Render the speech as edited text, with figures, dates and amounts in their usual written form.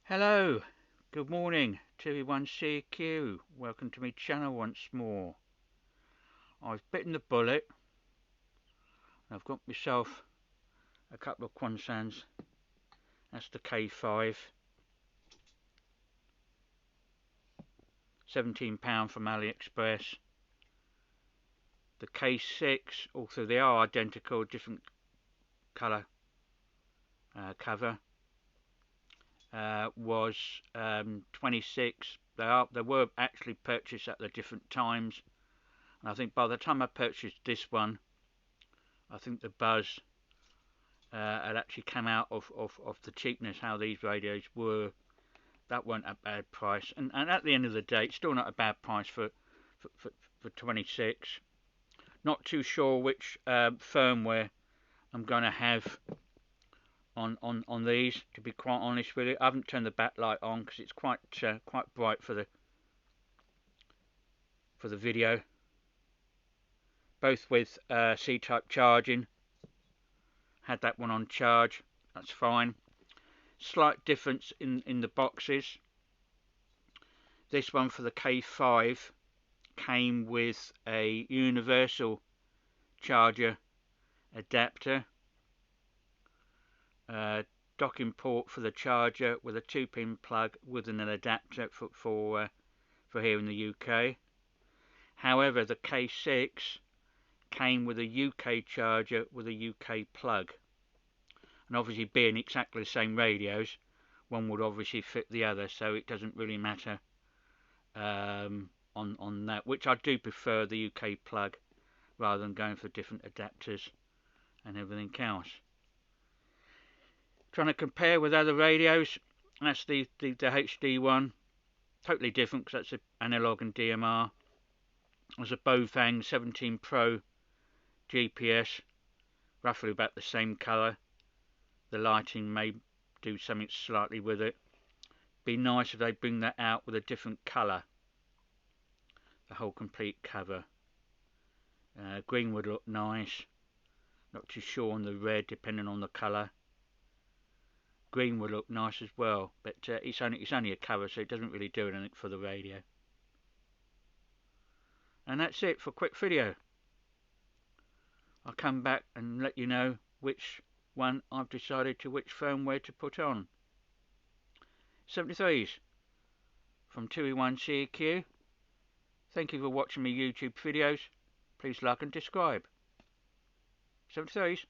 Hello, good morning, 2E1CQ. Welcome to my channel once more. I've bitten the bullet. I've got myself a couple of Quanshengs. That's the K5, £17 from Aliexpress. The K6, although they are identical, different colour cover, was 26. They were actually purchased at the different times. And I think by the time I purchased this one, I think the buzz had actually come out of the cheapness, how these radios were. That weren't a bad price, and at the end of the day, it's still not a bad price for 26. Not too sure which firmware I'm going to have on these, to be quite honest with you. I haven't turned the backlight on because it's quite bright for the video. Both with C-type charging. Had that one on charge, that's fine. Slight difference in the boxes. This one for the K5 came with a universal charger adapter, docking port for the charger with a 2-pin plug with an adapter for here in the UK. However, the K6 came with a UK charger with a UK plug, and obviously being exactly the same radios, one would obviously fit the other, so it doesn't really matter on that, which I do prefer the UK plug rather than going for different adapters and everything else. Trying to compare with other radios, that's the HD one, totally different because that's an analog and DMR. There's a Bofang 17 Pro GPS, roughly about the same colour. The lighting may do something slightly with it. Be nice if they bring that out with a different colour, the whole complete cover. Green would look nice. Not too sure on the red, depending on the colour. Green would look nice as well, but it's only a cover, so it doesn't really do anything for the radio. And that's it for a quick video. I'll come back and let you know which one I've decided to, which firmware to put on. 73s from 2E1CQ. Thank you for watching my YouTube videos. Please like and subscribe. 73s.